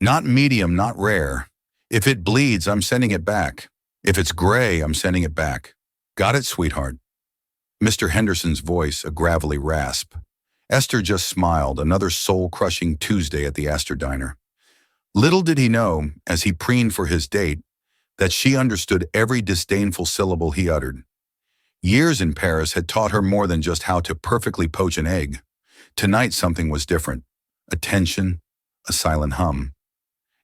Not medium, not rare. If it bleeds, I'm sending it back. If it's gray, I'm sending it back. Got it, sweetheart? Mr. Henderson's voice, a gravelly rasp. Esther just smiled, another soul-crushing Tuesday at the Astor Diner. Little did he know, as he preened for his date, that she understood every disdainful syllable he uttered. Years in Paris had taught her more than just how to perfectly poach an egg. Tonight something was different. A tension, a silent hum.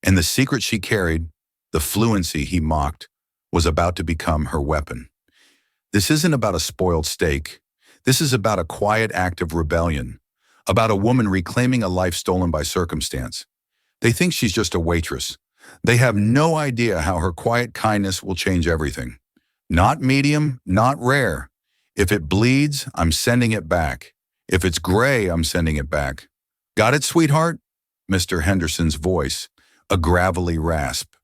And the secret she carried, the fluency he mocked, was about to become her weapon. This isn't about a spoiled steak. This is about a quiet act of rebellion, about a woman reclaiming a life stolen by circumstance. They think she's just a waitress. They have no idea how her quiet kindness will change everything. Not medium, not rare. If it bleeds, I'm sending it back. If it's gray, I'm sending it back. Got it, sweetheart? Mr. Henderson's voice, a gravelly rasp.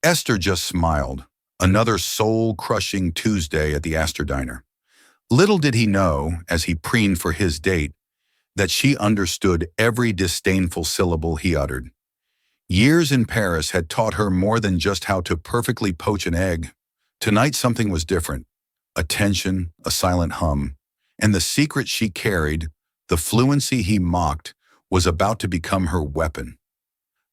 Esther just smiled. Another soul-crushing Tuesday at the Astor Diner. Little did he know, as he preened for his date, that she understood every disdainful syllable he uttered. Years in Paris had taught her more than just how to perfectly poach an egg. Tonight something was different. A tension, a silent hum, and the secret she carried, the fluency he mocked, was about to become her weapon.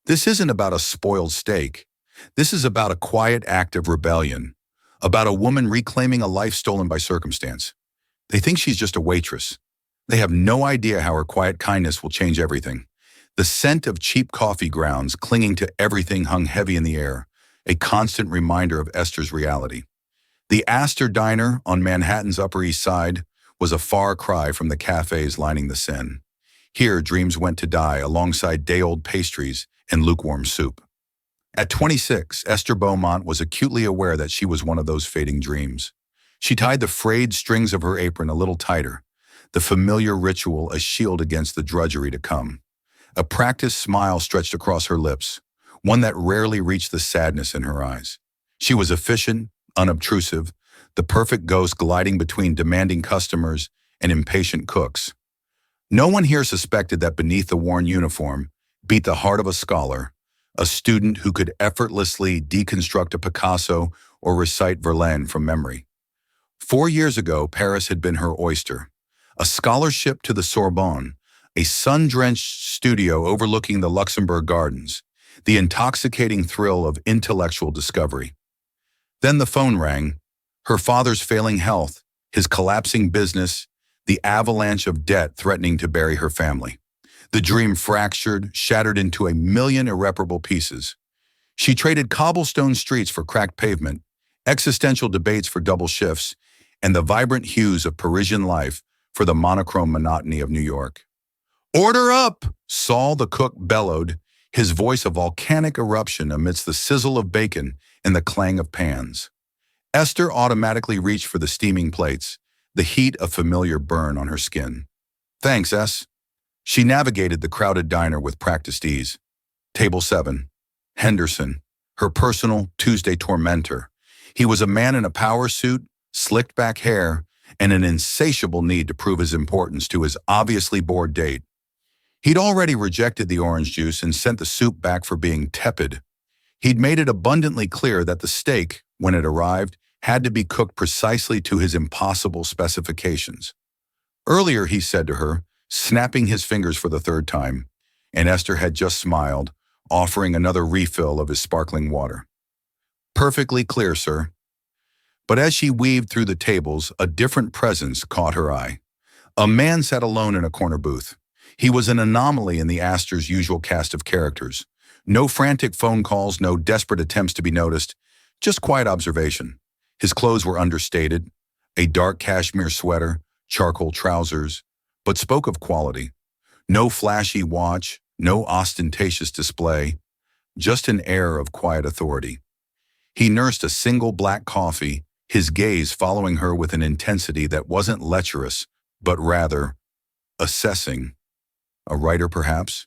This isn't about a spoiled steak. This is about a quiet act of rebellion, about a woman reclaiming a life stolen by circumstance. They think she's just a waitress. They have no idea how her quiet kindness will change everything. The scent of cheap coffee grounds clinging to everything hung heavy in the air, a constant reminder of Esther's reality. The Astor Diner on Manhattan's Upper East Side was a far cry from the cafes lining the Seine. Here, dreams went to die alongside day-old pastries and lukewarm soup. At 26, Esther Beaumont was acutely aware that she was one of those fading dreams. She tied the frayed strings of her apron a little tighter, the familiar ritual a shield against the drudgery to come. A practiced smile stretched across her lips, one that rarely reached the sadness in her eyes. She was efficient, unobtrusive, the perfect ghost gliding between demanding customers and impatient cooks. No one here suspected that beneath the worn uniform beat the heart of a scholar, a student who could effortlessly deconstruct a Picasso or recite Verlaine from memory. 4 years ago, Paris had been her oyster. A scholarship to the Sorbonne, a sun-drenched studio overlooking the Luxembourg Gardens, the intoxicating thrill of intellectual discovery. Then the phone rang, her father's failing health, his collapsing business, the avalanche of debt threatening to bury her family. The dream fractured, shattered into a million irreparable pieces. She traded cobblestone streets for cracked pavement, existential debates for double shifts, and the vibrant hues of Parisian life for the monochrome monotony of New York. "Order up!" Saul the cook bellowed, his voice a volcanic eruption amidst the sizzle of bacon and the clang of pans. Esther automatically reached for the steaming plates, the heat a familiar burn on her skin. "Thanks, S." She navigated the crowded diner with practiced ease. Table 7. Henderson, her personal Tuesday tormentor. He was a man in a power suit, slicked back hair, and an insatiable need to prove his importance to his obviously bored date. He'd already rejected the orange juice and sent the soup back for being tepid. He'd made it abundantly clear that the steak, when it arrived, had to be cooked precisely to his impossible specifications. Earlier, he said to her, snapping his fingers for the third time, and Esther had just smiled, offering another refill of his sparkling water. "Perfectly clear, sir." But as she weaved through the tables, a different presence caught her eye. A man sat alone in a corner booth. He was an anomaly in the Astor's usual cast of characters. No frantic phone calls, no desperate attempts to be noticed, just quiet observation. His clothes were understated, a dark cashmere sweater, charcoal trousers, but spoke of quality. No flashy watch, no ostentatious display, just an air of quiet authority. He nursed a single black coffee, his gaze following her with an intensity that wasn't lecherous, but rather assessing. A writer, perhaps?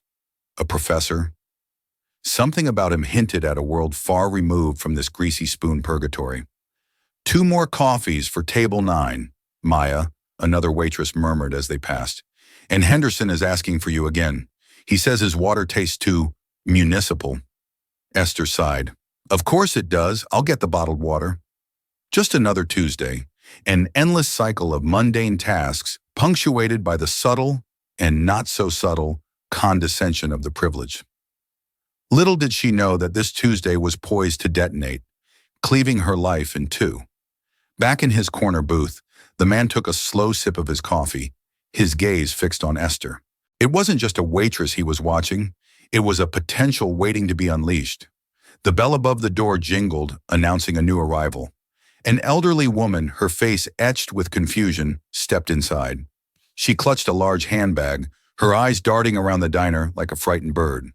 A professor? Something about him hinted at a world far removed from this greasy spoon purgatory. "2 more coffees for table 9, Maya," another waitress murmured as they passed. "And Henderson is asking for you again. He says his water tastes too Municipal. Esther sighed. Of course it does. I'll get the bottled water. Just another Tuesday, an endless cycle of mundane tasks punctuated by the subtle and not so subtle condescension of the privileged. Little did she know that this Tuesday was poised to detonate, cleaving her life in two. Back in his corner booth, the man took a slow sip of his coffee, his gaze fixed on Esther. It wasn't just a waitress he was watching, it was a potential waiting to be unleashed. The bell above the door jingled, announcing a new arrival. An elderly woman, her face etched with confusion, stepped inside. She clutched a large handbag, her eyes darting around the diner like a frightened bird.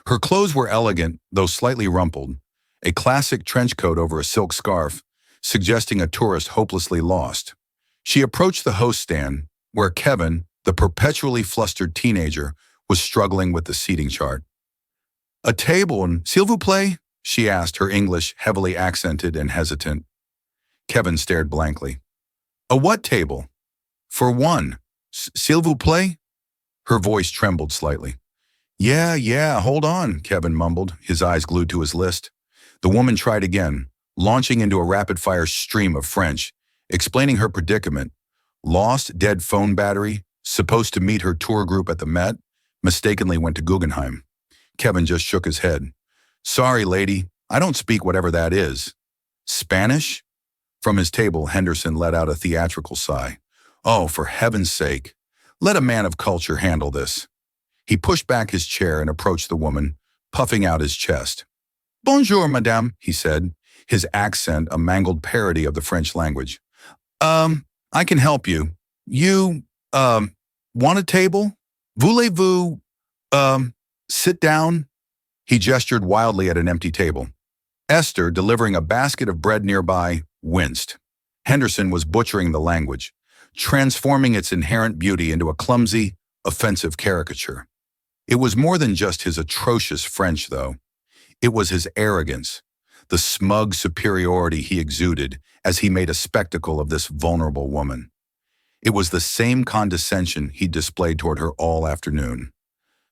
Her clothes were elegant, though slightly rumpled, a classic trench coat over a silk scarf, suggesting a tourist hopelessly lost. She approached the host stand, where Kevin, the perpetually flustered teenager, was struggling with the seating chart. "A table, s'il vous plaît?" she asked, her English heavily accented and hesitant. Kevin stared blankly. "A what table?" "For one. S'il vous plaît?" Her voice trembled slightly. Yeah, hold on," Kevin mumbled, his eyes glued to his list. The woman tried again, launching into a rapid-fire stream of French, explaining her predicament. Lost dead phone battery, supposed to meet her tour group at the Met, mistakenly went to Guggenheim. Kevin just shook his head. "Sorry, lady, I don't speak whatever that is." "Spanish?" From his table, Henderson let out a theatrical sigh. "Oh, for heaven's sake, let a man of culture handle this." He pushed back his chair and approached the woman, puffing out his chest. "Bonjour, madame," he said, his accent a mangled parody of the French language. I can help you. You, want a table? Voulez-vous, sit down?" He gestured wildly at an empty table. Esther, delivering a basket of bread nearby, winced. Henderson was butchering the language, transforming its inherent beauty into a clumsy, offensive caricature. It was more than just his atrocious French, though. It was his arrogance, the smug superiority he exuded as he made a spectacle of this vulnerable woman. It was the same condescension he displayed toward her all afternoon.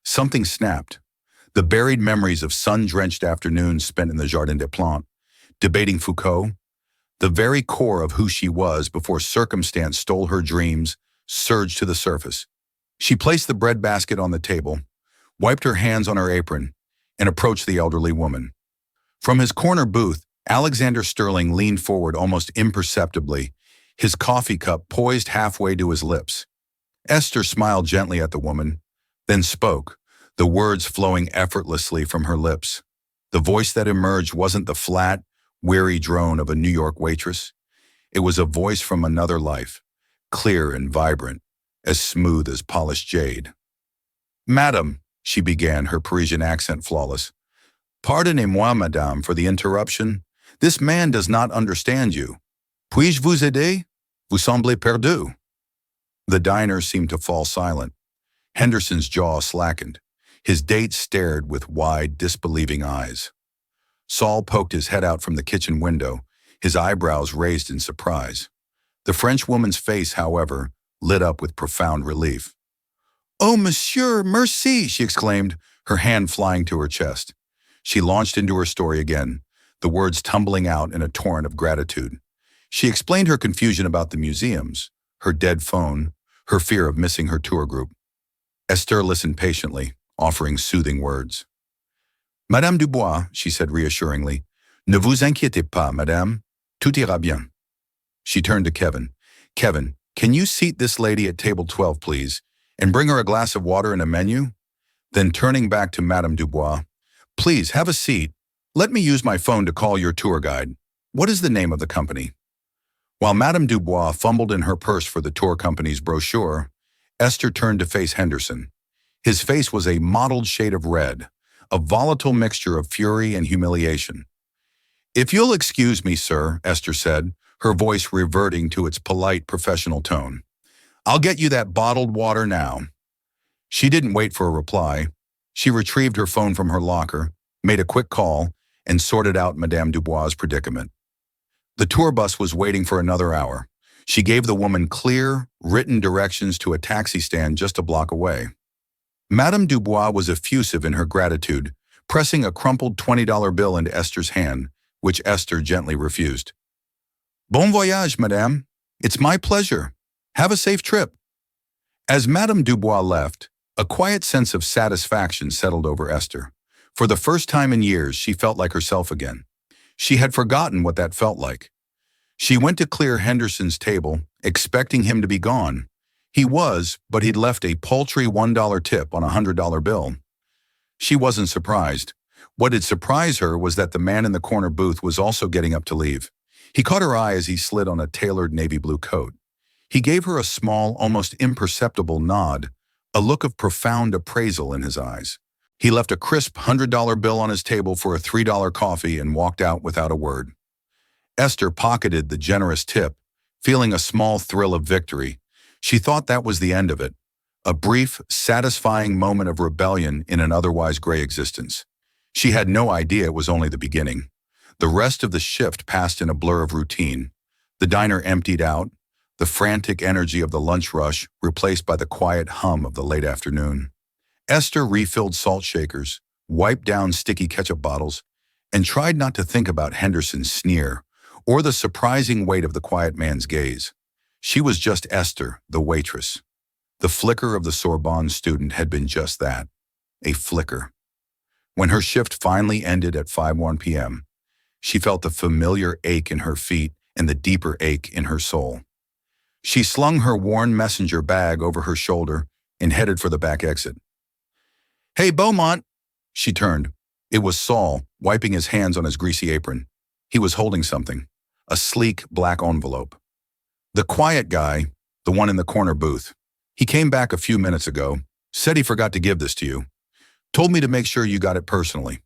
Something snapped. The buried memories of sun-drenched afternoons spent in the Jardin des Plantes, debating Foucault, the very core of who she was before circumstance stole her dreams, surged to the surface. She placed the bread basket on the table, wiped her hands on her apron, and approached the elderly woman. From his corner booth, Alexander Sterling leaned forward almost imperceptibly, his coffee cup poised halfway to his lips. Esther smiled gently at the woman, then spoke, the words flowing effortlessly from her lips. The voice that emerged wasn't the flat, weary drone of a New York waitress. It was a voice from another life, clear and vibrant, as smooth as polished jade. "Madam," she began, her Parisian accent flawless. "Pardonnez-moi, madame, for the interruption. This man does not understand you. Puis-je vous aider? Vous semblez perdu." The diner seemed to fall silent. Henderson's jaw slackened. His date stared with wide, disbelieving eyes. Saul poked his head out from the kitchen window, his eyebrows raised in surprise. The French woman's face, however, lit up with profound relief. "Oh, monsieur, merci," she exclaimed, her hand flying to her chest. She launched into her story again, the words tumbling out in a torrent of gratitude. She explained her confusion about the museums, her dead phone, her fear of missing her tour group. Esther listened patiently, offering soothing words. "Madame Dubois," she said reassuringly, "ne vous inquiétez pas, madame. Tout ira bien." She turned to Kevin. "Kevin, can you seat this lady at table 12, please, and bring her a glass of water and a menu?" Then turning back to Madame Dubois, "Please, have a seat. Let me use my phone to call your tour guide. What is the name of the company?" While Madame Dubois fumbled in her purse for the tour company's brochure, Esther turned to face Henderson. His face was a mottled shade of red, a volatile mixture of fury and humiliation. "If you'll excuse me, sir," Esther said, her voice reverting to its polite professional tone. "I'll get you that bottled water now." She didn't wait for a reply. She retrieved her phone from her locker, made a quick call, and sorted out Madame Dubois' predicament. The tour bus was waiting for another hour. She gave the woman clear, written directions to a taxi stand just a block away. Madame Dubois was effusive in her gratitude, pressing a crumpled $20 bill into Esther's hand, which Esther gently refused. Bon voyage, madame. It's my pleasure. Have a safe trip. As Madame Dubois left, a quiet sense of satisfaction settled over Esther. For the first time in years, she felt like herself again. She had forgotten what that felt like. She went to clear Henderson's table, expecting him to be gone. He was, but he'd left a paltry $1 tip on a $100 bill. She wasn't surprised. What did surprise her was that the man in the corner booth was also getting up to leave. He caught her eye as he slid on a tailored navy blue coat. He gave her a small, almost imperceptible nod, a look of profound appraisal in his eyes. He left a crisp $100 bill on his table for a $3 coffee and walked out without a word. Esther pocketed the generous tip, feeling a small thrill of victory. She thought that was the end of it, a brief, satisfying moment of rebellion in an otherwise gray existence. She had no idea it was only the beginning. The rest of the shift passed in a blur of routine. The diner emptied out, the frantic energy of the lunch rush replaced by the quiet hum of the late afternoon. Esther refilled salt shakers, wiped down sticky ketchup bottles, and tried not to think about Henderson's sneer or the surprising weight of the quiet man's gaze. She was just Esther, the waitress. The flicker of the Sorbonne student had been just that, a flicker. When her shift finally ended at 5:01 p.m., she felt the familiar ache in her feet and the deeper ache in her soul. She slung her worn messenger bag over her shoulder and headed for the back exit. "Hey, Beaumont!" She turned. It was Saul, wiping his hands on his greasy apron. He was holding something, a sleek black envelope. "The quiet guy, the one in the corner booth. He came back a few minutes ago, said he forgot to give this to you. Told me to make sure you got it personally."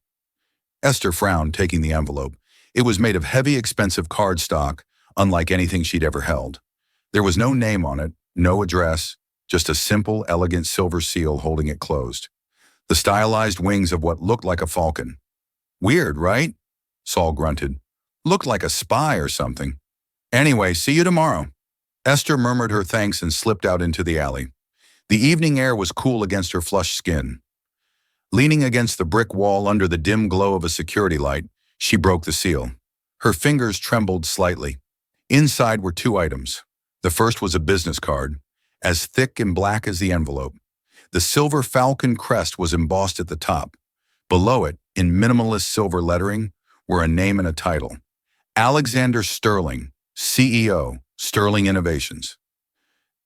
Esther frowned, taking the envelope. It was made of heavy, expensive cardstock, unlike anything she'd ever held. There was no name on it, no address, just a simple, elegant silver seal holding it closed. The stylized wings of what looked like a falcon. "Weird, right?" Saul grunted. "Looked like a spy or something. Anyway, see you tomorrow." Esther murmured her thanks and slipped out into the alley. The evening air was cool against her flushed skin. Leaning against the brick wall under the dim glow of a security light, she broke the seal. Her fingers trembled slightly. Inside were two items. The first was a business card, as thick and black as the envelope. The silver falcon crest was embossed at the top. Below it, in minimalist silver lettering, were a name and a title. Alexander Sterling, CEO, Sterling Innovations.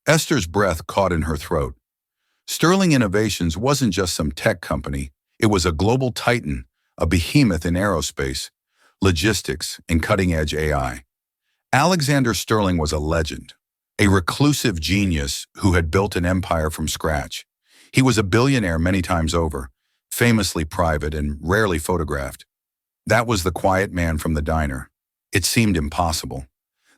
Esther's breath caught in her throat. Sterling Innovations wasn't just some tech company. It was a global titan, a behemoth in aerospace, logistics, and cutting-edge AI. Alexander Sterling was a legend, a reclusive genius who had built an empire from scratch. He was a billionaire many times over, famously private and rarely photographed. That was the quiet man from the diner. It seemed impossible.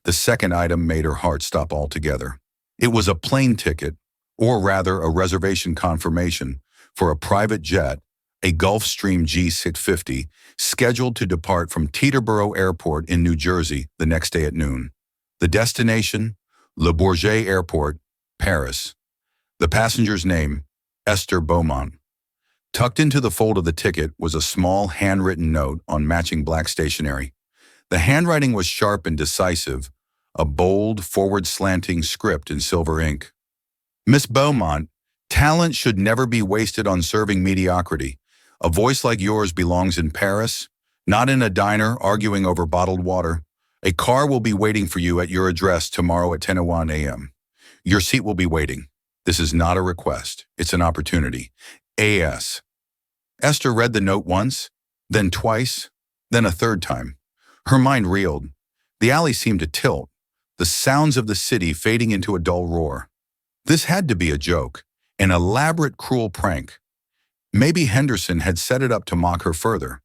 The second item made her heart stop altogether. It was a plane ticket, or rather a reservation confirmation, for a private jet, a Gulfstream G650, scheduled to depart from Teterboro Airport in New Jersey the next day at noon. The destination, Le Bourget Airport, Paris. The passenger's name, Esther Beaumont. Tucked into the fold of the ticket was a small handwritten note on matching black stationery. The handwriting was sharp and decisive, a bold, forward-slanting script in silver ink. "Miss Beaumont, talent should never be wasted on serving mediocrity. A voice like yours belongs in Paris, not in a diner arguing over bottled water. A car will be waiting for you at your address tomorrow at 10:01 a.m. Your seat will be waiting. This is not a request. It's an opportunity. A.S." Esther read the note once, then twice, then a third time. Her mind reeled. The alley seemed to tilt, the sounds of the city fading into a dull roar. This had to be a joke, an elaborate, cruel prank. Maybe Henderson had set it up to mock her further.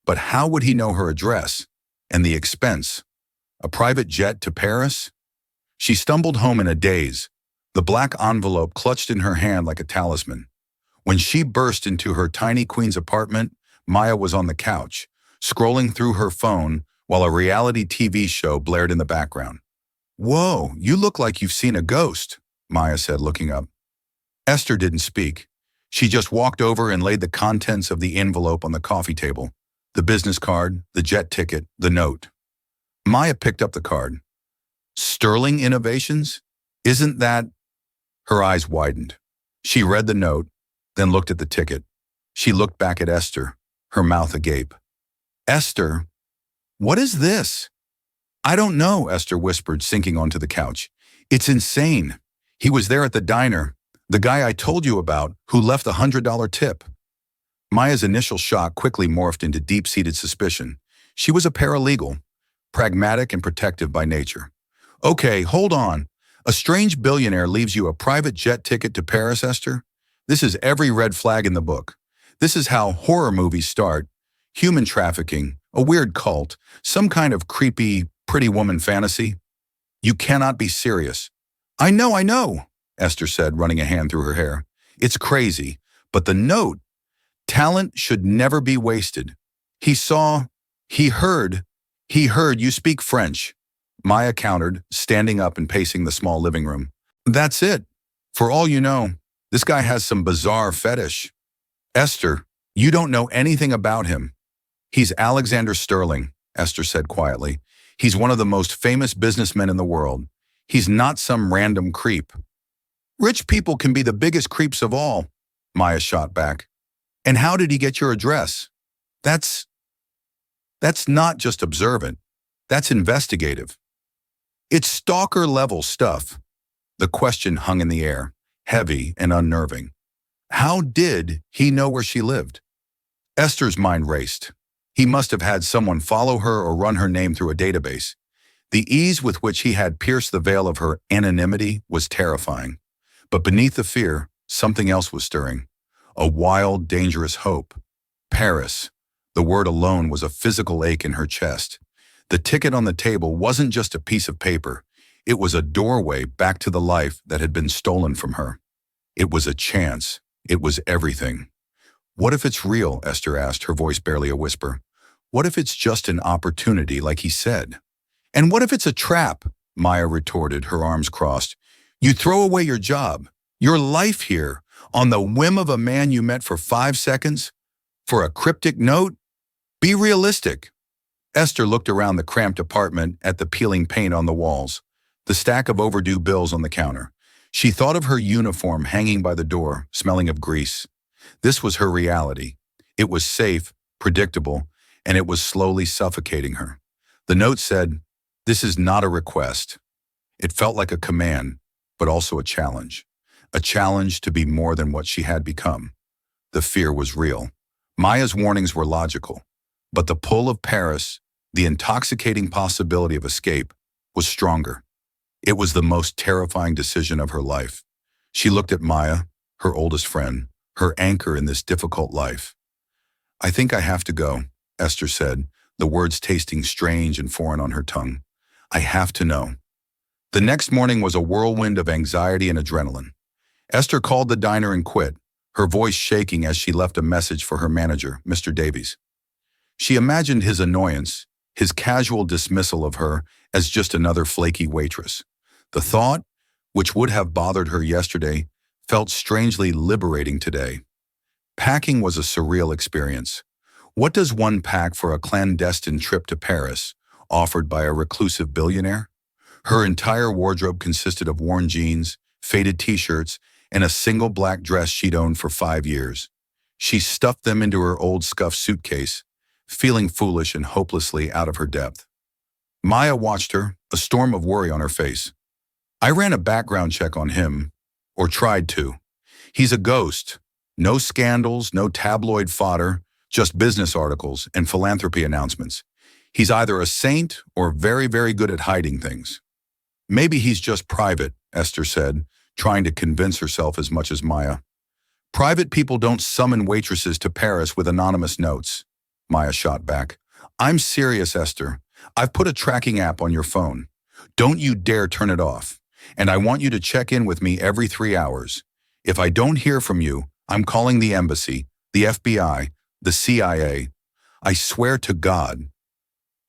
But how would he know her address? And the expense? A private jet to Paris? She stumbled home in a daze, the black envelope clutched in her hand like a talisman. When she burst into her tiny queen's apartment, Maya was on the couch, scrolling through her phone while a reality TV show blared in the background. "Whoa, you look like you've seen a ghost," Maya said, looking up. Esther didn't speak. She just walked over and laid the contents of the envelope on the coffee table. The business card, the jet ticket, the note. Maya picked up the card. Sterling Innovations? Isn't that? Her eyes widened. She read the note, then looked at the ticket. She looked back at Esther, her mouth agape. Esther, what is this? I don't know, Esther whispered, sinking onto the couch. It's insane. He was there at the diner, the guy I told you about, who left the $100 tip. Maya's initial shock quickly morphed into deep-seated suspicion. She was a paralegal, pragmatic and protective by nature. Okay, hold on. A strange billionaire leaves you a private jet ticket to Paris, Esther? This is every red flag in the book. This is how horror movies start. Human trafficking, a weird cult, some kind of creepy, pretty woman fantasy. You cannot be serious. I know, Esther said, running a hand through her hair. It's crazy, but the note. Talent should never be wasted. He heard you speak French. Maya countered, standing up and pacing the small living room. That's it. For all you know, this guy has some bizarre fetish. Esther, you don't know anything about him. He's Alexander Sterling, Esther said quietly. He's one of the most famous businessmen in the world. He's not some random creep. Rich people can be the biggest creeps of all, Maya shot back. And how did he get your address? That's not just observant. That's investigative. It's stalker-level stuff. The question hung in the air, heavy and unnerving. How did he know where she lived? Esther's mind raced. He must have had someone follow her or run her name through a database. The ease with which he had pierced the veil of her anonymity was terrifying. But beneath the fear, something else was stirring. A wild, dangerous hope. Paris. The word alone was a physical ache in her chest. The ticket on the table wasn't just a piece of paper. It was a doorway back to the life that had been stolen from her. It was a chance. It was everything. What if it's real? Esther asked, her voice barely a whisper. What if it's just an opportunity, like he said? And what if it's a trap? Maya retorted, her arms crossed. You throw away your job, your life here, on the whim of a man you met for 5 seconds? For a cryptic note? Be realistic. Esther looked around the cramped apartment at the peeling paint on the walls, the stack of overdue bills on the counter. She thought of her uniform hanging by the door, smelling of grease. This was her reality. It was safe, predictable, and it was slowly suffocating her. The note said, "This is not a request." It felt like a command, but also a challenge. A challenge to be more than what she had become. The fear was real. Maya's warnings were logical, but the pull of Paris, the intoxicating possibility of escape, was stronger. It was the most terrifying decision of her life. She looked at Maya, her oldest friend, her anchor in this difficult life. I think I have to go, Esther said, the words tasting strange and foreign on her tongue. I have to know. The next morning was a whirlwind of anxiety and adrenaline. Esther called the diner and quit, her voice shaking as she left a message for her manager, Mr. Davies. She imagined his annoyance, his casual dismissal of her as just another flaky waitress. The thought, which would have bothered her yesterday, felt strangely liberating today. Packing was a surreal experience. What does one pack for a clandestine trip to Paris, offered by a reclusive billionaire? Her entire wardrobe consisted of worn jeans, faded t-shirts, and a single black dress she'd owned for 5 years. She stuffed them into her old scuffed suitcase, feeling foolish and hopelessly out of her depth. Maya watched her, a storm of worry on her face. I ran a background check on him, or tried to. He's a ghost. No scandals, no tabloid fodder, just business articles and philanthropy announcements. He's either a saint or very, very good at hiding things. Maybe he's just private, Esther said, trying to convince herself as much as Maya. Private people don't summon waitresses to Paris with anonymous notes, Maya shot back. I'm serious, Esther. I've put a tracking app on your phone. Don't you dare turn it off. And I want you to check in with me every 3 hours. If I don't hear from you, I'm calling the embassy, the FBI, the CIA. I swear to God.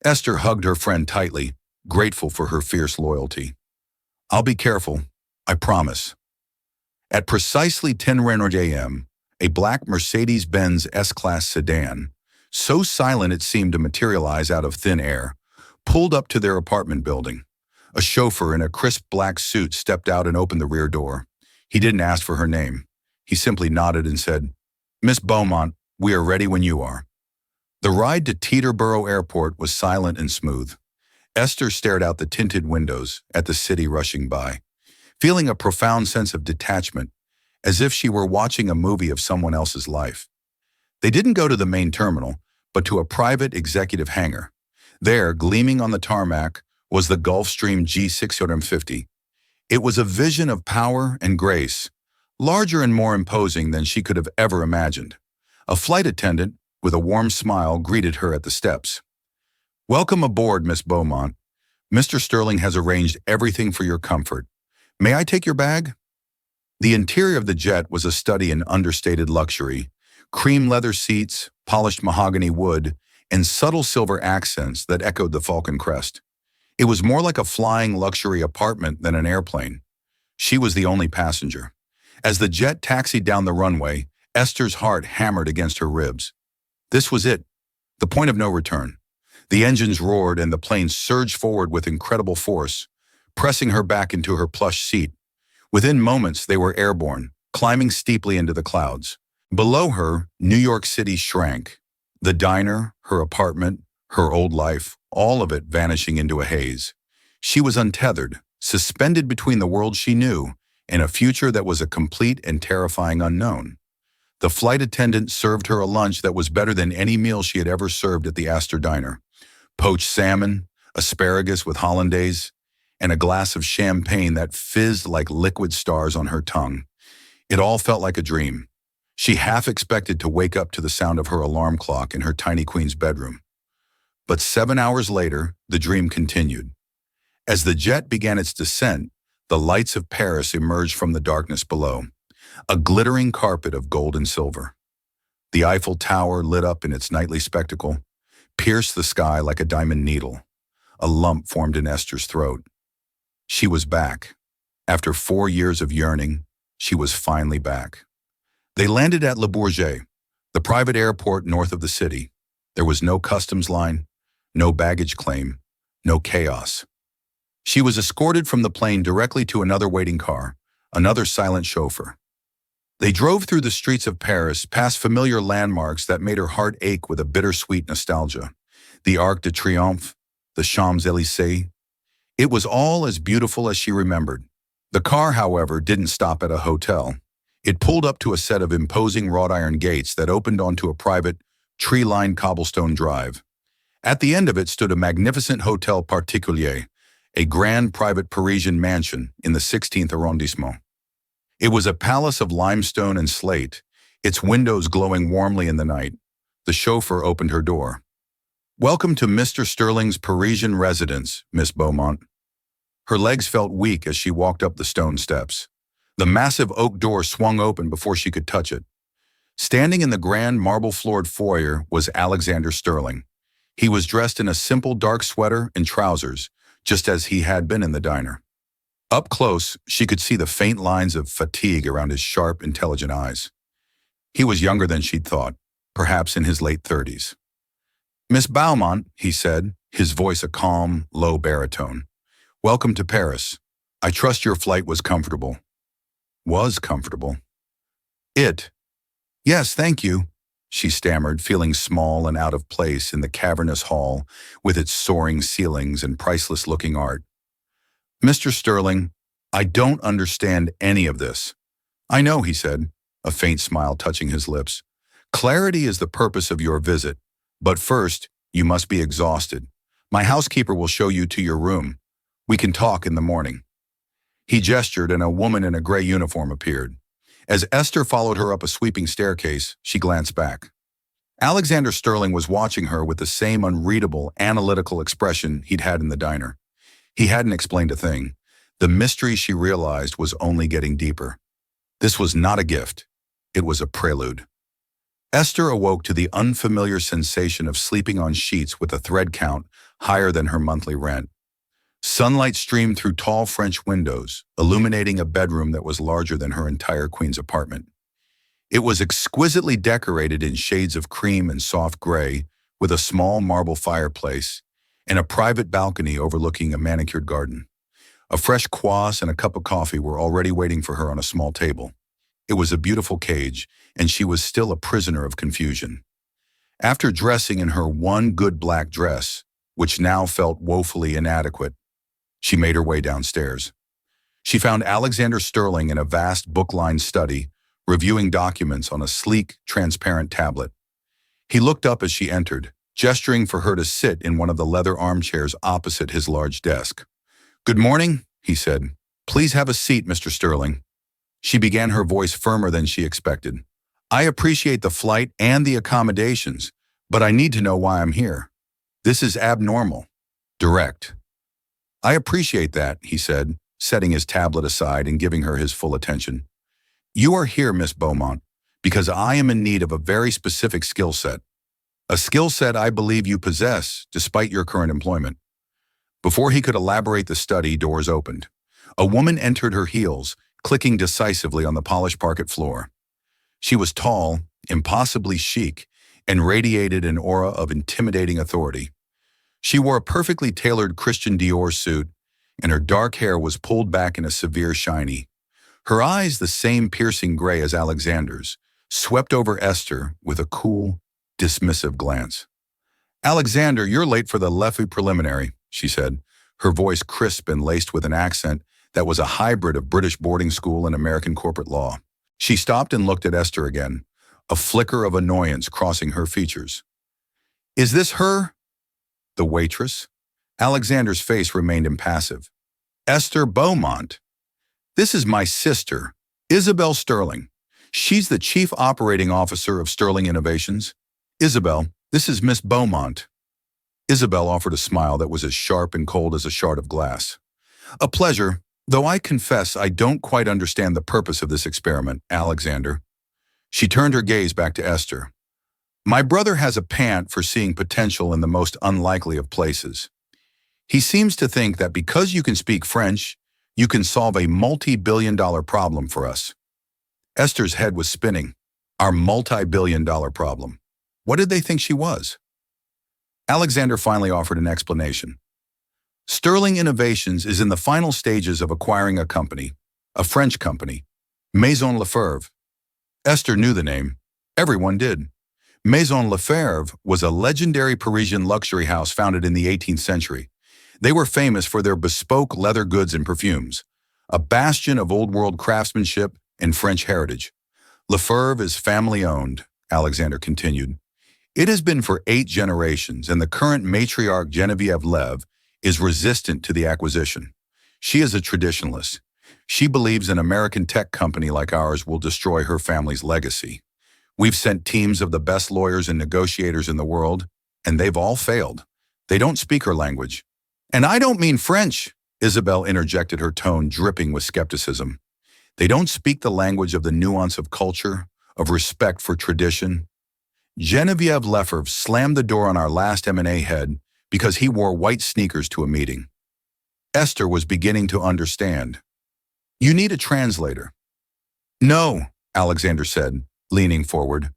Esther hugged her friend tightly, grateful for her fierce loyalty. I'll be careful, I promise. At precisely 10:00 a.m., a black Mercedes-Benz S-Class sedan, so silent it seemed to materialize out of thin air, pulled up to their apartment building. A chauffeur in a crisp black suit stepped out and opened the rear door. He didn't ask for her name. He simply nodded and said, "Miss Beaumont, we are ready when you are." The ride to Teterboro Airport was silent and smooth. Esther stared out the tinted windows at the city rushing by, feeling a profound sense of detachment, as if she were watching a movie of someone else's life. They didn't go to the main terminal, but to a private executive hangar. There, gleaming on the tarmac, was the Gulfstream G650. It was a vision of power and grace, larger and more imposing than she could have ever imagined. A flight attendant, with a warm smile, greeted her at the steps. "Welcome aboard, Miss Beaumont. Mr. Sterling has arranged everything for your comfort. May I take your bag?" The interior of the jet was a study in understated luxury. Cream leather seats, polished mahogany wood, and subtle silver accents that echoed the Falcon crest. It was more like a flying luxury apartment than an airplane. She was the only passenger. As the jet taxied down the runway, Esther's heart hammered against her ribs. This was it, the point of no return. The engines roared and the plane surged forward with incredible force, pressing her back into her plush seat. Within moments, they were airborne, climbing steeply into the clouds. Below her, New York City shrank. The diner, her apartment, her old life, all of it vanishing into a haze. She was untethered, suspended between the world she knew and a future that was a complete and terrifying unknown. The flight attendant served her a lunch that was better than any meal she had ever served at the Astor Diner. Poached salmon, asparagus with hollandaise, and a glass of champagne that fizzed like liquid stars on her tongue. It all felt like a dream. She half expected to wake up to the sound of her alarm clock in her tiny queen's bedroom. But 7 hours later, the dream continued. As the jet began its descent, the lights of Paris emerged from the darkness below, a glittering carpet of gold and silver. The Eiffel Tower, lit up in its nightly spectacle, pierced the sky like a diamond needle. A lump formed in Esther's throat. She was back. After 4 years of yearning, she was finally back. They landed at Le Bourget, the private airport north of the city. There was no customs line, no baggage claim, no chaos. She was escorted from the plane directly to another waiting car, another silent chauffeur. They drove through the streets of Paris, past familiar landmarks that made her heart ache with a bittersweet nostalgia. The Arc de Triomphe, the Champs-Élysées. It was all as beautiful as she remembered. The car, however, didn't stop at a hotel. It pulled up to a set of imposing wrought iron gates that opened onto a private, tree-lined cobblestone drive. At the end of it stood a magnificent Hotel Particulier, a grand private Parisian mansion in the 16th arrondissement. It was a palace of limestone and slate, its windows glowing warmly in the night. The chauffeur opened her door. "Welcome to Mr. Sterling's Parisian residence, Miss Beaumont." Her legs felt weak as she walked up the stone steps. The massive oak door swung open before she could touch it. Standing in the grand marble-floored foyer was Alexander Sterling. He was dressed in a simple dark sweater and trousers, just as he had been in the diner. Up close, she could see the faint lines of fatigue around his sharp, intelligent eyes. He was younger than she'd thought, perhaps in his late 30s. "Miss Beaumont," he said, his voice a calm, low baritone. "Welcome to Paris. I trust your flight was comfortable." Was comfortable. "Yes, thank you," she stammered, feeling small and out of place in the cavernous hall with its soaring ceilings and priceless-looking art. "Mr. Sterling, I don't understand any of this." "I know," he said, a faint smile touching his lips. "Clarity is the purpose of your visit, but first, you must be exhausted. My housekeeper will show you to your room. We can talk in the morning." He gestured and a woman in a gray uniform appeared. As Esther followed her up a sweeping staircase, she glanced back. Alexander Sterling was watching her with the same unreadable, analytical expression he'd had in the diner. He hadn't explained a thing. The mystery, she realized, was only getting deeper. This was not a gift. It was a prelude. Esther awoke to the unfamiliar sensation of sleeping on sheets with a thread count higher than her monthly rent. Sunlight streamed through tall French windows, illuminating a bedroom that was larger than her entire queen's apartment. It was exquisitely decorated in shades of cream and soft gray, with a small marble fireplace and a private balcony overlooking a manicured garden. A fresh kvass and a cup of coffee were already waiting for her on a small table. It was a beautiful cage, and she was still a prisoner of confusion. After dressing in her one good black dress, which now felt woefully inadequate, she made her way downstairs. She found Alexander Sterling in a vast book-lined study, reviewing documents on a sleek, transparent tablet. He looked up as she entered, gesturing for her to sit in one of the leather armchairs opposite his large desk. "Good morning," he said. "Please have a seat, Mr. Sterling." She began, her voice firmer than she expected. "I appreciate the flight and the accommodations, but I need to know why I'm here. This is abnormal. Direct." "I appreciate that," he said, setting his tablet aside and giving her his full attention. "You are here, Miss Beaumont, because I am in need of a very specific skill set. A skill set I believe you possess, despite your current employment." Before he could elaborate the study, doors opened. A woman entered, her heels clicking decisively on the polished parquet floor. She was tall, impossibly chic, and radiated an aura of intimidating authority. She wore a perfectly tailored Christian Dior suit, and her dark hair was pulled back in a severe shiny. Her eyes, the same piercing gray as Alexander's, swept over Esther with a cool, dismissive glance. "Alexander, you're late for the Leffy preliminary," she said, her voice crisp and laced with an accent that was a hybrid of British boarding school and American corporate law. She stopped and looked at Esther again, a flicker of annoyance crossing her features. "Is this her?" "The waitress?" Alexander's face remained impassive. "Esther Beaumont. This is my sister, Isabel Sterling. She's the Chief Operating Officer of Sterling Innovations. Isabel, this is Miss Beaumont." Isabel offered a smile that was as sharp and cold as a shard of glass. "A pleasure, though I confess I don't quite understand the purpose of this experiment, Alexander." She turned her gaze back to Esther. "My brother has a pant for seeing potential in the most unlikely of places. He seems to think that because you can speak French, you can solve a multi-billion-dollar problem for us." Esther's head was spinning. Our multi-billion-dollar problem. What did they think she was? Alexander finally offered an explanation. "Sterling Innovations is in the final stages of acquiring a company, a French company, Maison Lefebvre." Esther knew the name. Everyone did. Maison Lefebvre was a legendary Parisian luxury house founded in the 18th century. They were famous for their bespoke leather goods and perfumes, a bastion of old-world craftsmanship and French heritage. "Lefebvre is family-owned," Alexander continued. "It has been for 8 generations, and the current matriarch Geneviève Lev is resistant to the acquisition. She is a traditionalist. She believes an American tech company like ours will destroy her family's legacy. We've sent teams of the best lawyers and negotiators in the world, and they've all failed. They don't speak her language." "And I don't mean French," Isabel interjected, her tone dripping with skepticism. "They don't speak the language of the nuance of culture, of respect for tradition." Geneviève Lefebvre slammed the door on our last M&A head because he wore white sneakers to a meeting. Esther was beginning to understand. "You need a translator." "No," Alexander said, leaning forward.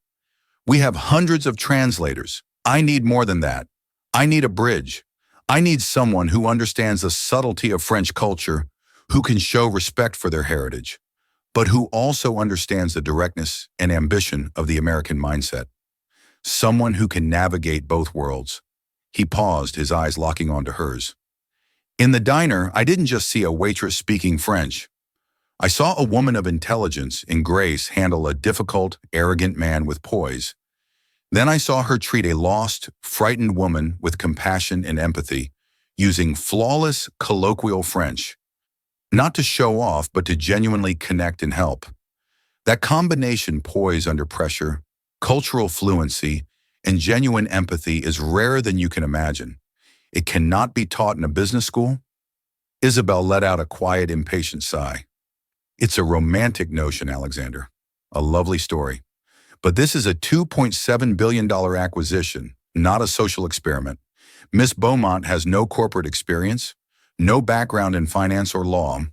"We have hundreds of translators. I need more than that. I need a bridge. I need someone who understands the subtlety of French culture, who can show respect for their heritage, but who also understands the directness and ambition of the American mindset. Someone who can navigate both worlds." He paused, his eyes locking onto hers. "In the diner, I didn't just see a waitress speaking French. I saw a woman of intelligence and grace handle a difficult, arrogant man with poise. Then I saw her treat a lost, frightened woman with compassion and empathy, using flawless, colloquial French. Not to show off, but to genuinely connect and help. That combination, poise under pressure, cultural fluency, and genuine empathy, is rarer than you can imagine. It cannot be taught in a business school." Isabel let out a quiet, impatient sigh. "It's a romantic notion, Alexander. A lovely story. But this is a $2.7 billion acquisition, not a social experiment. Miss Beaumont has no corporate experience, no background in finance or law.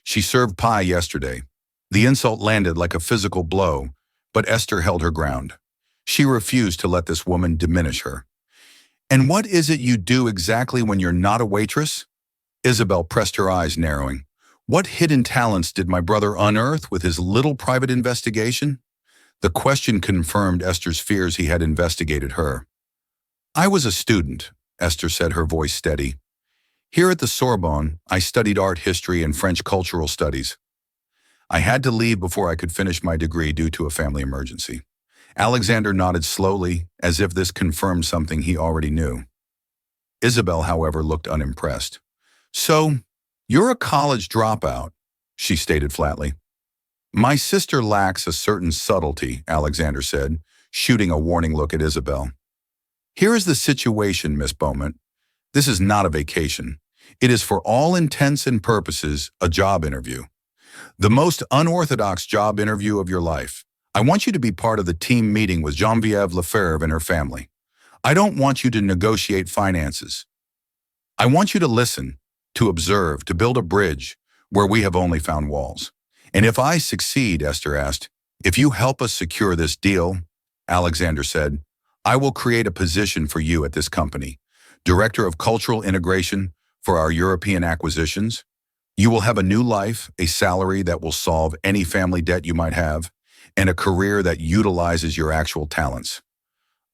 She served pie yesterday. The insult landed like a physical blow, But Esther held her ground. She refused to let this woman diminish her. "And what is it you do exactly when you're not a waitress?" Isabel pressed her eyes, narrowing. "What hidden talents did my brother unearth with his little private investigation?" The question confirmed Esther's fears he had investigated her. "I was a student," Esther said, her voice steady. "Here at the Sorbonne, I studied art history and French cultural studies. I had to leave before I could finish my degree due to a family emergency." Alexander nodded slowly, as if this confirmed something he already knew. Isabel, however, looked unimpressed. "So, you're a college dropout," she stated flatly. "My sister lacks a certain subtlety," Alexander said, shooting a warning look at Isabel. "Here is the situation, Miss Beaumont. This is not a vacation. It is for all intents and purposes a job interview. The most unorthodox job interview of your life. I want you to be part of the team meeting with Geneviève Lefebvre and her family. I don't want you to negotiate finances. I want you to listen, to observe, to build a bridge where we have only found walls. And if I succeed," Esther asked, "if you help us secure this deal," Alexander said, "I will create a position for you at this company, Director of Cultural Integration for our European acquisitions. You will have a new life, a salary that will solve any family debt you might have, and a career that utilizes your actual talents.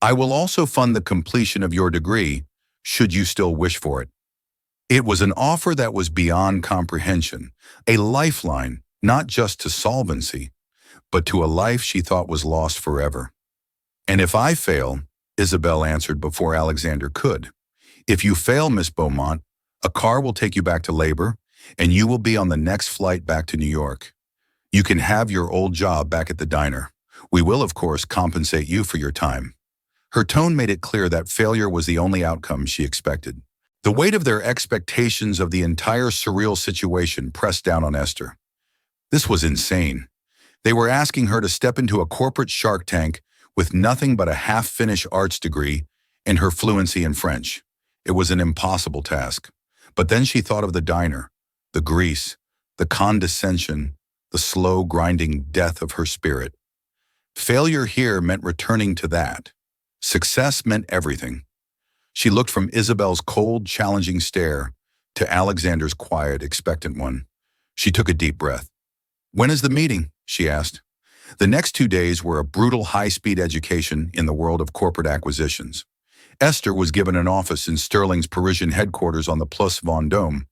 I will also fund the completion of your degree, should you still wish for it." It was an offer that was beyond comprehension, a lifeline, not just to solvency, but to a life she thought was lost forever. "And if I fail," Isabel answered before Alexander could. "If you fail, Miss Beaumont, a car will take you back to labor, and you will be on the next flight back to New York. You can have your old job back at the diner. We will, of course, compensate you for your time." Her tone made it clear that failure was the only outcome she expected. The weight of their expectations of the entire surreal situation pressed down on Esther. This was insane. They were asking her to step into a corporate shark tank with nothing but a half-finished arts degree and her fluency in French. It was an impossible task. But then she thought of the diner, the grease, the condescension, the slow grinding death of her spirit. Failure here meant returning to that. Success meant everything. She looked from Isabel's cold, challenging stare to Alexander's quiet, expectant one. She took a deep breath. "When is the meeting?" she asked. The next 2 days were a brutal high-speed education in the world of corporate acquisitions. Esther was given an office in Sterling's Parisian headquarters on the Place Vendôme,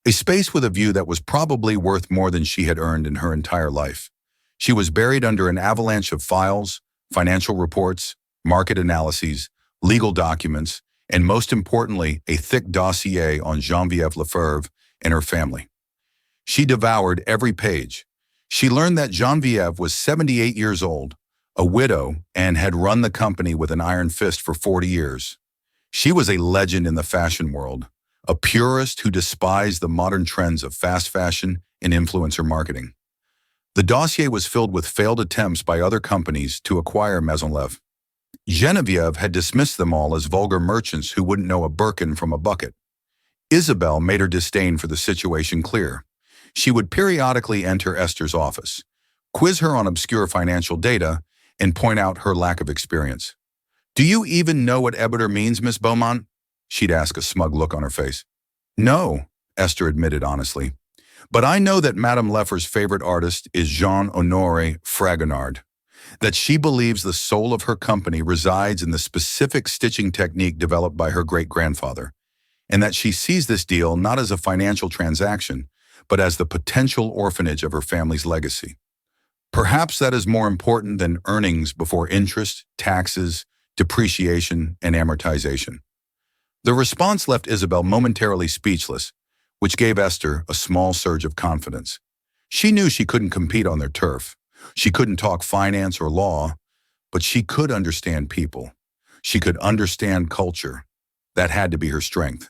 a space with a view that was probably worth more than she had earned in her entire life. She was buried under an avalanche of files, financial reports, market analyses, legal documents, and most importantly, a thick dossier on Geneviève Lefebvre and her family. She devoured every page. She learned that Geneviève was 78 years old, a widow, and had run the company with an iron fist for 40 years. She was a legend in the fashion world, a purist who despised the modern trends of fast fashion and influencer marketing. The dossier was filled with failed attempts by other companies to acquire Maison Lefebvre. Geneviève had dismissed them all as vulgar merchants who wouldn't know a Birkin from a bucket. Isabel made her disdain for the situation clear. She would periodically enter Esther's office, quiz her on obscure financial data, and point out her lack of experience. "Do you even know what EBITDA means, Miss Beaumont?" She'd ask, a smug look on her face. "No," Esther admitted honestly. "But I know that Madame Lefebvre's favorite artist is Jean-Honoré Fragonard, that she believes the soul of her company resides in the specific stitching technique developed by her great-grandfather, and that she sees this deal not as a financial transaction, but as the potential orphanage of her family's legacy. Perhaps that is more important than earnings before interest, taxes, depreciation, and amortization." The response left Isabel momentarily speechless, which gave Esther a small surge of confidence. She knew she couldn't compete on their turf. She couldn't talk finance or law, but she could understand people. She could understand culture. That had to be her strength.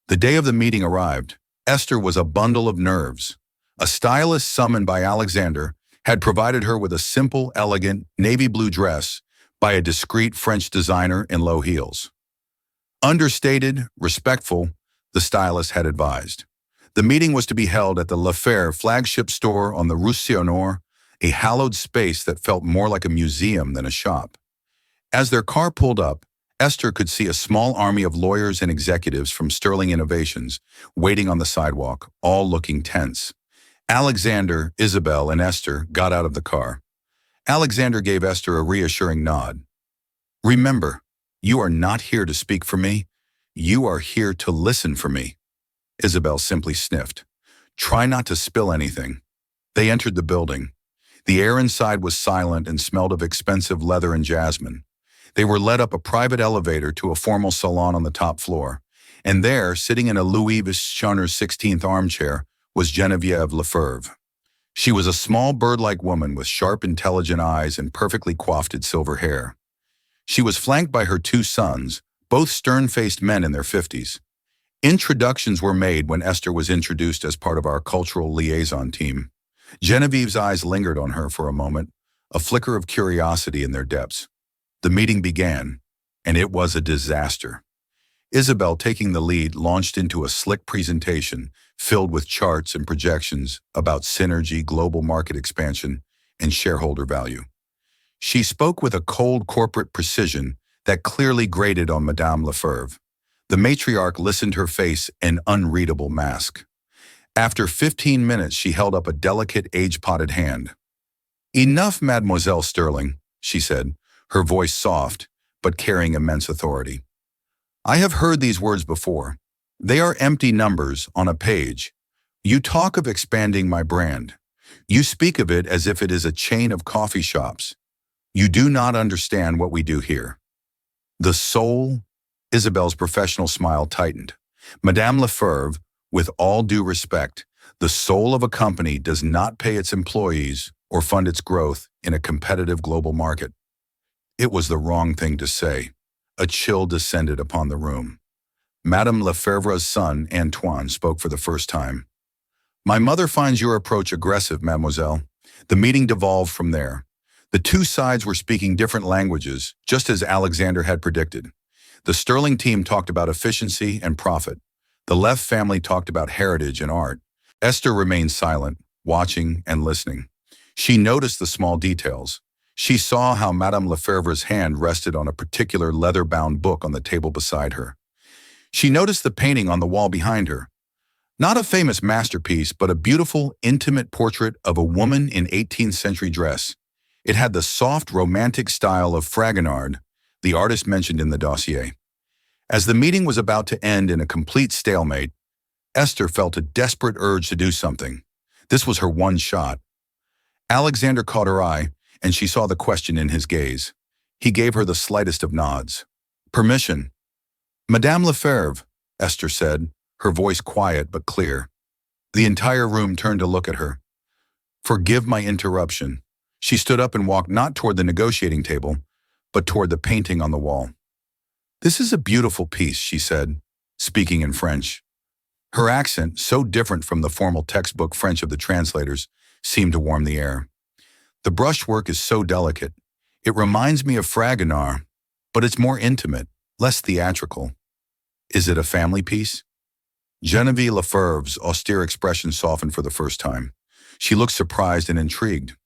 The day of the meeting arrived. Esther was a bundle of nerves. A stylist summoned by Alexander had provided her with a simple, elegant, navy blue dress by a discreet French designer in low heels. Understated, respectful, the stylist had advised. The meeting was to be held at the Lefebvre flagship store on the Rue Saint-Honore, a hallowed space that felt more like a museum than a shop. As their car pulled up, Esther could see a small army of lawyers and executives from Sterling Innovations waiting on the sidewalk, all looking tense. Alexander, Isabel, and Esther got out of the car. Alexander gave Esther a reassuring nod. "Remember, you are not here to speak for me. You are here to listen for me." Isabel simply sniffed. "Try not to spill anything." They entered the building. The air inside was silent and smelled of expensive leather and jasmine. They were led up a private elevator to a formal salon on the top floor, and there, sitting in a Louis Vuitton 16th armchair, was Geneviève Lefebvre. She was a small bird-like woman with sharp, intelligent eyes and perfectly coiffed silver hair. She was flanked by her two sons, both stern-faced men in their 50s. Introductions were made when Esther was introduced as part of our cultural liaison team. Genevieve's eyes lingered on her for a moment, a flicker of curiosity in their depths. The meeting began, and it was a disaster. Isabel, taking the lead, launched into a slick presentation filled with charts and projections about synergy, global market expansion, and shareholder value. She spoke with a cold corporate precision that clearly grated on Madame Lefebvre. The matriarch listened, her face an unreadable mask. After 15 minutes, she held up a delicate, age-potted hand. "Enough, Mademoiselle Sterling," she said, her voice soft, but carrying immense authority. "I have heard these words before. They are empty numbers on a page. You talk of expanding my brand. You speak of it as if it is a chain of coffee shops. You do not understand what we do here. The soul." Isabel's professional smile tightened. "Madame Lefebvre, with all due respect, the soul of a company does not pay its employees or fund its growth in a competitive global market." It was the wrong thing to say. A chill descended upon the room. Madame Lefebvre's son, Antoine, spoke for the first time. "My mother finds your approach aggressive, mademoiselle." The meeting devolved from there. The two sides were speaking different languages, just as Alexander had predicted. The Sterling team talked about efficiency and profit. The Leff family talked about heritage and art. Esther remained silent, watching and listening. She noticed the small details. She saw how Madame Lefebvre's hand rested on a particular leather-bound book on the table beside her. She noticed the painting on the wall behind her. Not a famous masterpiece, but a beautiful, intimate portrait of a woman in 18th century dress. It had the soft, romantic style of Fragonard, the artist mentioned in the dossier. As the meeting was about to end in a complete stalemate, Esther felt a desperate urge to do something. This was her one shot. Alexander caught her eye, and she saw the question in his gaze. He gave her the slightest of nods. "Permission." "Madame Lefebvre," Esther said, her voice quiet but clear. The entire room turned to look at her. "Forgive my interruption." She stood up and walked not toward the negotiating table, but toward the painting on the wall. "This is a beautiful piece," she said, speaking in French. Her accent, so different from the formal textbook French of the translators, seemed to warm the air. "The brushwork is so delicate. It reminds me of Fragonard, but it's more intimate, less theatrical. Is it a family piece?" Geneviève Lefebvre's austere expression softened for the first time. She looked surprised and intrigued.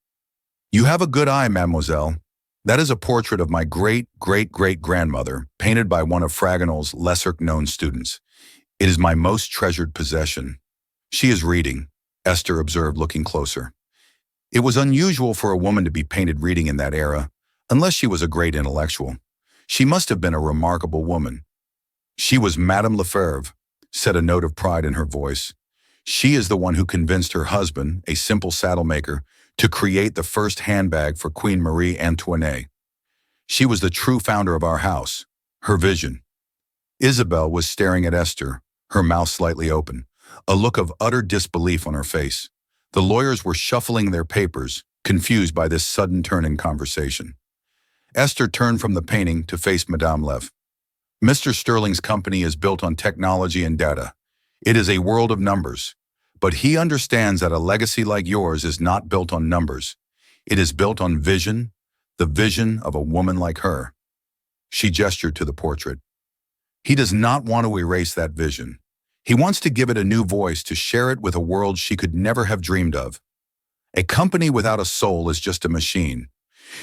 "You have a good eye, mademoiselle. That is a portrait of my great-great-great-grandmother, painted by one of Fragonard's lesser-known students. It is my most treasured possession." "She is reading," Esther observed, looking closer. It was unusual for a woman to be painted reading in that era, unless she was a great intellectual. She must have been a remarkable woman. "She was Madame Lefebvre," said a note of pride in her voice. "She is the one who convinced her husband, a simple saddlemaker, to create the first handbag for Queen Marie Antoinette. She was the true founder of our house, her vision." Isabel was staring at Esther, her mouth slightly open, a look of utter disbelief on her face. The lawyers were shuffling their papers, confused by this sudden turn in conversation. Esther turned from the painting to face Madame Leff. "Mr. Sterling's company is built on technology and data. It is a world of numbers. But he understands that a legacy like yours is not built on numbers. It is built on vision, the vision of a woman like her." She gestured to the portrait. "He does not want to erase that vision. He wants to give it a new voice, to share it with a world she could never have dreamed of." A company without a soul is just a machine.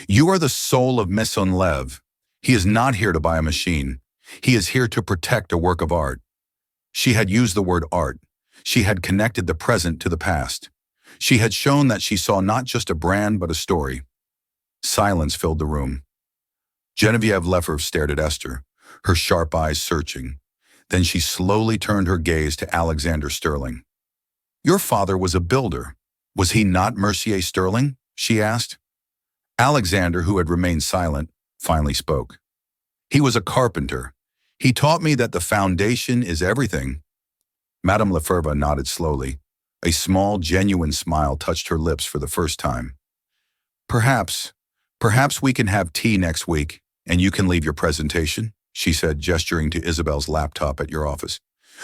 You are the soul of Maison Lev. He is not here to buy a machine. He is here to protect a work of art. She had used the word art. She had connected the present to the past. She had shown that she saw not just a brand but a story. Silence filled the room. Genevieve Lefebvre stared at Esther, her sharp eyes searching. Then she slowly turned her gaze to Alexander Sterling. "Your father was a builder. Was he not Mercier Sterling?" she asked. Alexander, who had remained silent, finally spoke. "He was a carpenter. He taught me that the foundation is everything." Madame Lefebvre nodded slowly. A small, genuine smile touched her lips for the first time. Perhaps we can have tea next week, and you can leave your presentation," she said, gesturing to Isabel's laptop at your office.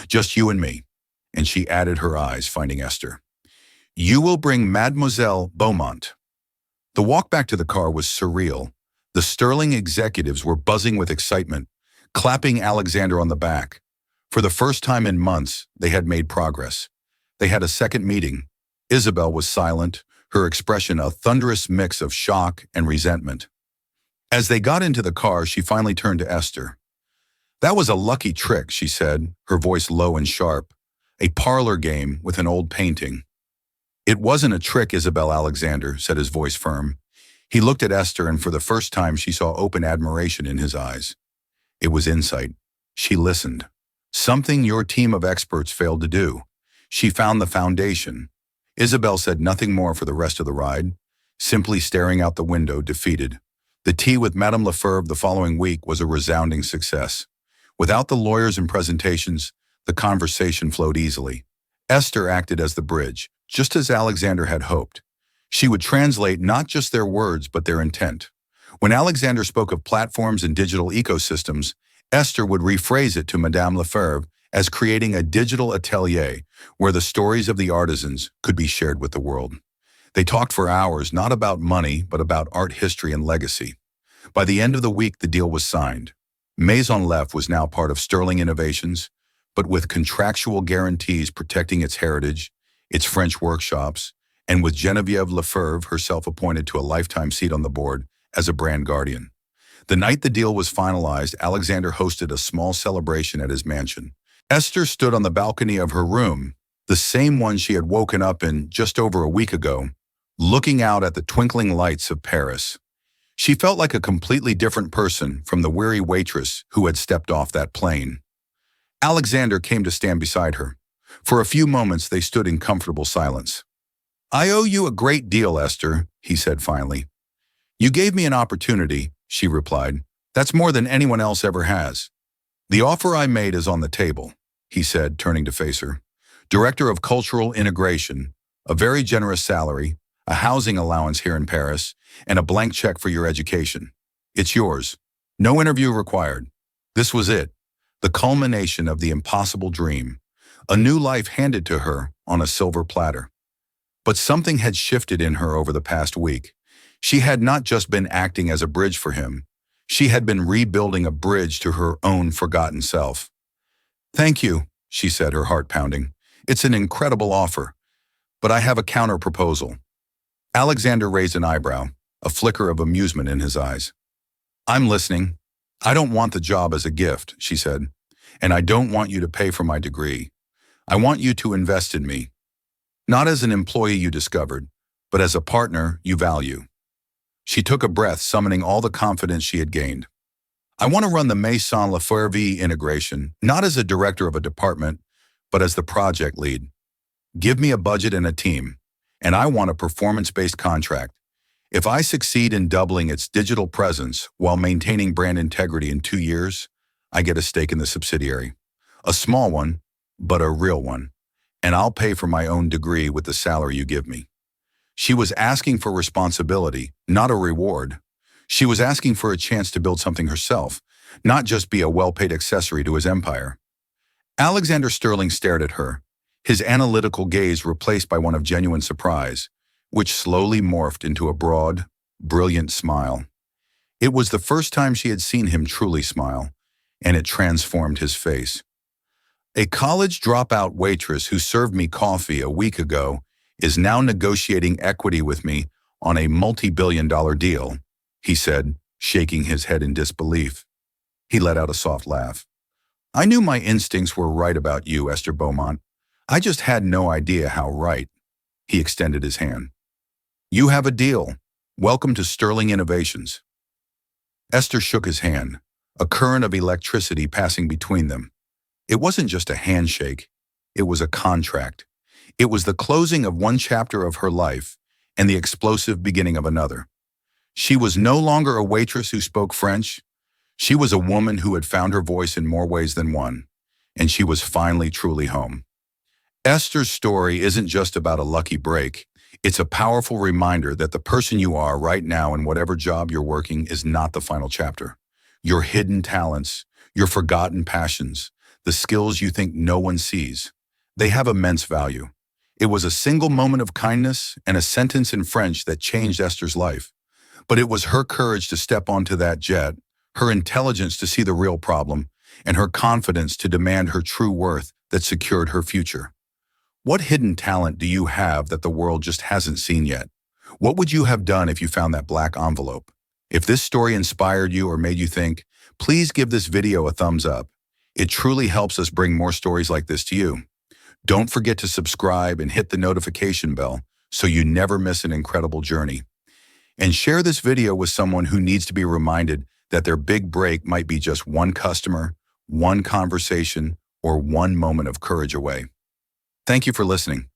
"Just you and me." And she added, her eyes finding Esther. "You will bring Mademoiselle Beaumont." The walk back to the car was surreal. The Sterling executives were buzzing with excitement, clapping Alexander on the back. For the first time in months, they had made progress. They had a second meeting. Isabel was silent, her expression a thunderous mix of shock and resentment. As they got into the car, she finally turned to Esther. "That was a lucky trick," she said, her voice low and sharp. "A parlor game with an old painting." "It wasn't a trick, Isabel," Alexander said, his voice firm. He looked at Esther, and for the first time she saw open admiration in his eyes. It was insight. She listened. "Something your team of experts failed to do. She found the foundation." Isabel said nothing more for the rest of the ride, simply staring out the window, defeated. The tea with Madame Lefebvre the following week was a resounding success. Without the lawyers and presentations, the conversation flowed easily. Esther acted as the bridge, just as Alexander had hoped. She would translate not just their words but their intent. When Alexander spoke of platforms and digital ecosystems, Esther would rephrase it to Madame Lefebvre as creating a digital atelier where the stories of the artisans could be shared with the world. They talked for hours, not about money, but about art history and legacy. By the end of the week, the deal was signed. Maison Lev was now part of Sterling Innovations, but with contractual guarantees protecting its heritage, its French workshops, and with Genevieve Lefebvre herself appointed to a lifetime seat on the board as a brand guardian. The night the deal was finalized, Alexander hosted a small celebration at his mansion. Esther stood on the balcony of her room, the same one she had woken up in just over a week ago, looking out at the twinkling lights of Paris. She felt like a completely different person from the weary waitress who had stepped off that plane. Alexander came to stand beside her. For a few moments, they stood in comfortable silence. "I owe you a great deal, Esther," he said finally. "You gave me an opportunity," she replied. "That's more than anyone else ever has." "The offer I made is on the table," he said, turning to face her. "Director of Cultural Integration, a very generous salary, a housing allowance here in Paris, and a blank check for your education. It's yours. No interview required." This was it, the culmination of the impossible dream, a new life handed to her on a silver platter. But something had shifted in her over the past week. She had not just been acting as a bridge for him. She had been rebuilding a bridge to her own forgotten self. "Thank you," she said, her heart pounding. "It's an incredible offer. But I have a counter-proposal." Alexander raised an eyebrow, a flicker of amusement in his eyes. "I'm listening." "I don't want the job as a gift," she said. "And I don't want you to pay for my degree. I want you to invest in me. Not as an employee you discovered, but as a partner you value." She took a breath, summoning all the confidence she had gained. "I want to run the Maison Lefebvre integration, not as a director of a department, but as the project lead. Give me a budget and a team, and I want a performance-based contract. If I succeed in doubling its digital presence while maintaining brand integrity in 2 years, I get a stake in the subsidiary. A small one, but a real one. And I'll pay for my own degree with the salary you give me." She was asking for responsibility, not a reward. She was asking for a chance to build something herself, not just be a well-paid accessory to his empire. Alexander Sterling stared at her, his analytical gaze replaced by one of genuine surprise, which slowly morphed into a broad, brilliant smile. It was the first time she had seen him truly smile, and it transformed his face. "A college dropout waitress who served me coffee a week ago is now negotiating equity with me on a multi-billion-dollar deal, he said, shaking his head in disbelief. He let out a soft laugh. I knew my instincts were right about you, Esther Beaumont. I just had no idea how right. He extended his hand. You have a deal. Welcome to Sterling Innovations. Esther shook his hand, a current of electricity passing between them. It wasn't just a handshake. It was a contract. It was the closing of one chapter of her life and the explosive beginning of another. She was no longer a waitress who spoke French. She was a woman who had found her voice in more ways than one, and she was finally truly home. Esther's story isn't just about a lucky break. It's a powerful reminder that the person you are right now in whatever job you're working is not the final chapter. Your hidden talents, your forgotten passions, the skills you think no one sees, they have immense value. It was a single moment of kindness and a sentence in French that changed Esther's life. But it was her courage to step onto that jet, her intelligence to see the real problem, and her confidence to demand her true worth that secured her future. What hidden talent do you have that the world just hasn't seen yet? What would you have done if you found that black envelope? If this story inspired you or made you think, please give this video a thumbs up. It truly helps us bring more stories like this to you. Don't forget to subscribe and hit the notification bell so you never miss an incredible journey. And share this video with someone who needs to be reminded that their big break might be just one customer, one conversation, or one moment of courage away. Thank you for listening.